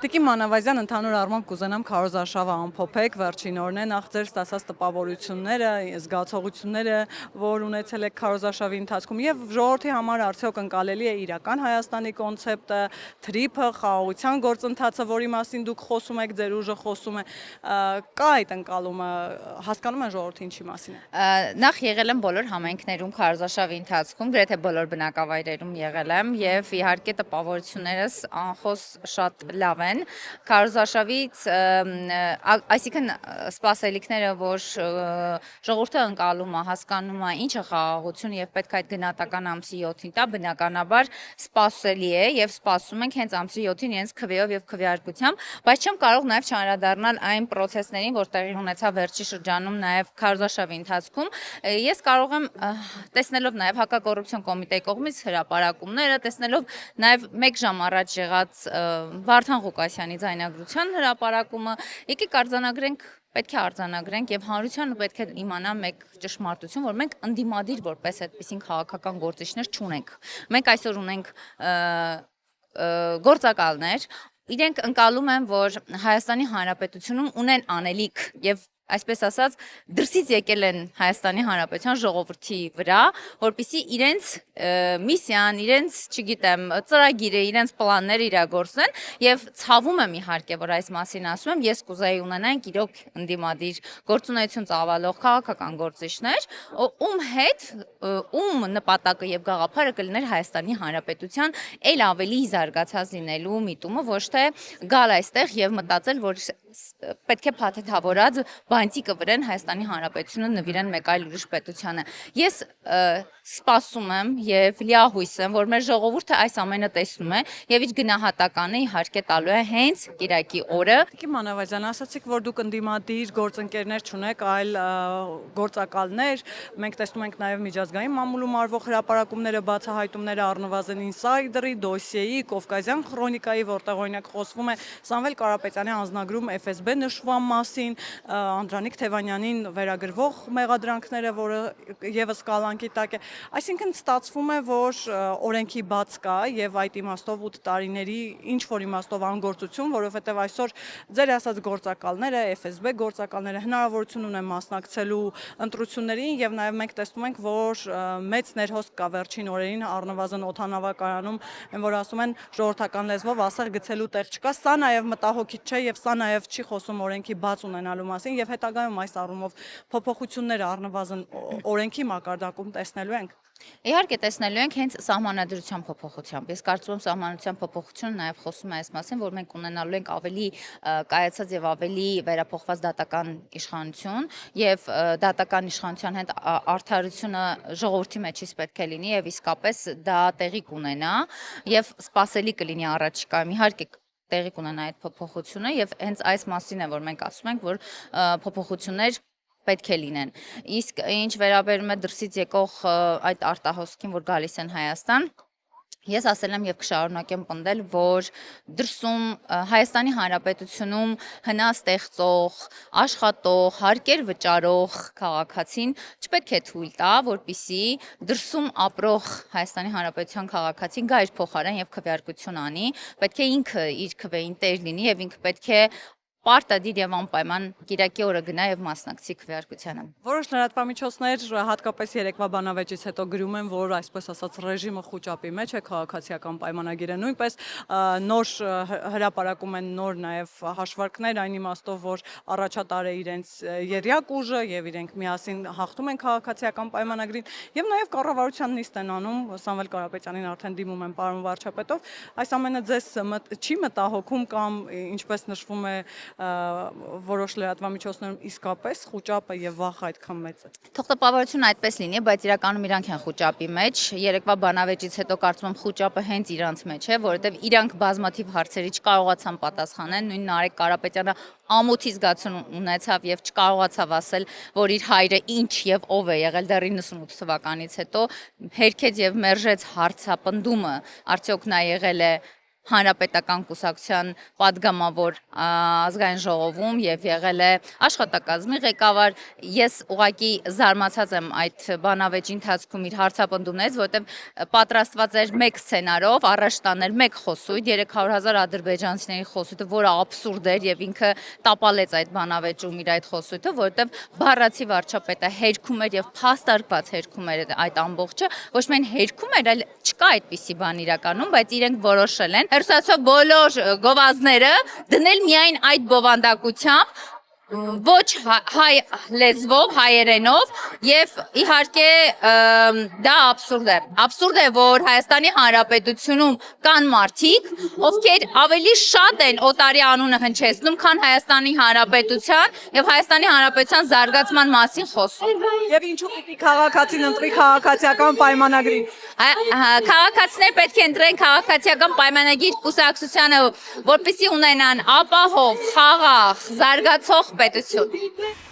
Տիկին Մանավազյան, ընդհանուր առմամբ կուզենամ քարոզարշավը ամփոփեք, վերջին օրն է, նախ ձեր ստացած տպավորությունները, զգացողությունները, որ ունեցել եք քարոզարշավի ընթացքում եւ ժողովրդի համար արդյոք ընկալելի է իրական Հայաստանի կոնցեպտը, թրիփը, խաղաղության գործընթացը, որի մասին դուք խոսում եք, ձեր ուժը խոսում է, կա այդ ընկալումը, հասկանում են ժողովրդը ինչի մասին է։ Նախ եղել եմ բոլոր համայնքներում քարոզարշավի ընթացքում, գրեթե բոլոր բնակավայրերում եղել եմ եւ իհարկե տպավորություններս անխոս շատ լավ են։ Քարոզարշավից, այսինքն սպասելիքները, որ ժողովուրդը ընկալում է, հասկանում է ինչ է խաղաղություն եւ պետք է այդ գնահատական ամսի 7-ին տա, բնականաբար սպասելի է եւ սպասում ենք հենց ամսի 7-ին իրենց քվեով եւ քվեարկությամբ, բայց չեմ կարող նաեւ չանդրադառնալ այն process-ներին, որ տեղի ունեցավ վերջի շրջանում նաեւ քարոզարշավի ընթացքում։ Ես կարող եմ տեսնելով նաեւ հակակոռուպցիոն կոմիտեի կողմից հրապարակումները, տեսնելով նաեւ 1 ժամ առաջ եղած Վարդան Ղուկասյանի ձայնագրության հրապարակումը, եկեք արձանագրենք, պետք է արձանագրենք եւ հանրությանը պետք է իմանա մեկ ճշմարտություն, որ մենք ընդդիմադիր որպես այդպիսին քաղաքական գործիչներ չունենք։ Մենք այսօր ունենք գործակալներ, իրենք ընկալում են, որ Հայաստանի Հանրապետությունում ունեն անելիք եւ այսպես ասած դրսից եկել են Հայաստանի Հանրապետության ժողովրդի վրա, որպեսզի իրենց միսիան, իրենց, չգիտեմ, ծրագիրը, իրենց պլանները իրագործեն եւ ցավում եմ իհարկե, որ այս մասին ասում եմ, ես կուզեի ունենանք իրոք ընդդիմադիր գործունեություն ծավալող քաղաքական գործիչներ, ում հետ, ում նպատակը եւ գաղափարը կլիներ Հայաստանի Հանրապետության ել ավելի զարգացած լինելու միտումը, ոչ թե գալ այստեղ եւ մտածել, որ պետք է փաթեթավորած բանտիկը վրան Հայաստանի Հանրապետությունը նվիրեն մեկ այլ ուրիշ պետությանը։ Ես սպասում եմ եւ լիահույս եմ, որ մեր ժողովուրդը այս ամենը տեսնում է եւ իր գնահատականը իհարկե տալու է հենց Կիրակի օրը։ Տիկին Մանավազյան, ասացիք, որ դուք ընդդիմադիր գործընկերներ չունեք, այլ գործակալներ, մենք տեսնում ենք նաեւ միջազգային մամուլում արվող հրապարակումները, բացահայտումները առնվազն Insider-ի, դոսիեի, Կովկասյան քրոնիկայի, որտեղ օրինակ խոսվում է Սամվել Կարապետյանի անձնագրում FSB նշվան մասին, Անդրանիկ Թևանյանին վերագրվող մեղադրանքները, որը եւս կալանքի տակ է։ Այսինքն ստացվում է, որ օրենքի բաց կա եւ այդ իմաստով 8 տարիների ինչ որ իմաստով անգործություն, որովհետեւ այսօր ձեր ասած գործակալները, FSB գործակալները հնարավորություն ունեն մասնակցելու ընտրություններին եւ նաեւ մենք տեսնում ենք, որ մեծ ներհոսք կա վերջին օրերին առնվազն օդանավակայանում, այն որ ասում են ժողովրդական լեզվով ասեղ գցելու տեղ չկա, սա նաեւ մտահոգիչ չէ եւ սա նաեւ չի խոսում օրենքի բաց ունենալու մասին եւ հետագայում այս առումով փոփոխությունները առնվազն օրենքի մակարդակում տեսնելու ենք։ Իհարկե տեսնելու ենք հենց սահմանադրության փոփոխությամբ։ Ես կարծում եմ սահմանադրության փոփոխությունը նաև խոսում է այս մասին, որ մենք ունենալու ենք ավելի կայացած եւ ավելի վերափոխված դատական իշխանություն եւ դատական իշխանության հետ արդարությունը ժողովրդի մեջից պետք է լինի եւ իսկապես դա տեղի կունենա եւ սպասելի կլինի առաջիկայում։ Իհարկե տեղի կունենա այդ փոփոխությունը եւ հենց այս մասին է, որ մենք ասում ենք, որ փոփոխություններ պետք է լինեն։ Իսկ ինչ վերաբերում է դրսից եկող այդ արտահոսքին, որ գալիս են Հայաստան, ես ասել եմ եւ կշարունակեմ պնդել, որ դրսում Հայաստանի Հանրապետությունում հնաստեղծող, աշխատող, հարկեր վճարող քաղաքացին չպետք է թույլ տա, որպեսզի դրսում ապրող Հայաստանի Հանրապետության քաղաքացին գա իր փոխարեն եւ քվեարկություն անի, պետք է ինքը իր քվեին տեր լինի եւ ինքը պետք է պարտադիր եւ անպայման Կիրակի օրը գնա եւ մասնակցի քվեարկությանը։ Որոշ լրատվամիջոցներ հատկապես երեկվա բանավեճից հետո գրում են, որ այսպես ասած ռեժիմը խոճապի մեջ է, քաղաքացիական պայմանագիրը նույնպես նոր հրապարակում են նոր նաեւ հաշվարկներ այն իմաստով, որ առաջատար է իրենց երյակ ուժը եւ իրենք միասին հաղթում են քաղաքացիական պայմանագրին եւ նաեւ կառավարության նիստ են անում, Սամվել Կարապետյանին արդեն դիմում են պարոն վարչապետով, այս ամենը ձեզ չի մտահոգում կամ ինչպես նշվում է որոշ լրատվամիջոցներում իսկապես խոճապը եւ վախը այդքան մեծ է։ Թող տպավորությունը այդպես լինի, բայց իրականում իրանք են խոճապի մեջ։ Երեկվա բանավեճից հետո կարծում եմ խոճապը հենց իրանց մեջ է, որովհետեւ իրանք բազմաթիվ հարցերի չկարողացան պատասխանել, նույն Նարեկ Կարապետյանը ամոթի զգացում ունեցավ եւ չկարողացավ ասել, որ իր հայրը ինչ եւ ով է եղել դեռ 98 թվականից հետո հերքեց եւ մերժեց հարցապնդումը, արդյոք նա եղել է հանրապետական կուսակցության падգամավոր ազգային ժողովում եւ եղել է աշխատակազմի ղեկավար։ Ես ուղղակի զարմացած եմ այդ բանավեճի ընթացքում իր հարցապնդումներից, որտեղ պատրաստված էր մեկ սցենարով առաջ տանել մեկ խոսույթ 300,000 ադրբեջանցիների խոսույթը, որը աբսուրդ էր եւ ինքը տապալեց այդ բանավեճում իր այդ խոսույթը, որտեղ բառացի վարչապետը հերքում էր եւ փաստարկված հերքում էր այդ ամբողջը, ոչ միայն հերքում էր, այլ չկա այդպիսի բան իրականում, բայց իրենք որոշել են հերոսացող բոլոր գովազդները դնել միայն այդ բովանդակությամբ, ոչ հայ լեզվով, հայերենով եւ իհարկե դա աբսուրդ է։ Աբսուրդ է, որ Հայաստանի Հանրապետությունում կան մարդիկ, ովքեր ավելի շատ են օտարի անունը հնչեցնում, քան Հայաստանի Հանրապետության եւ Հայաստանի Հանրապետության զարգացման մասին խոսում։ Եվ ինչու պիտի քաղաքացին ընտրի քաղաքացիական պայմանագրին։ Քաղաքացիներ պետք է ընտրեն քաղաքացիական պայմանագիր կուսակցությանը, որպեսզի ունենան ապահով, խաղաղ, զարգացող պետություն։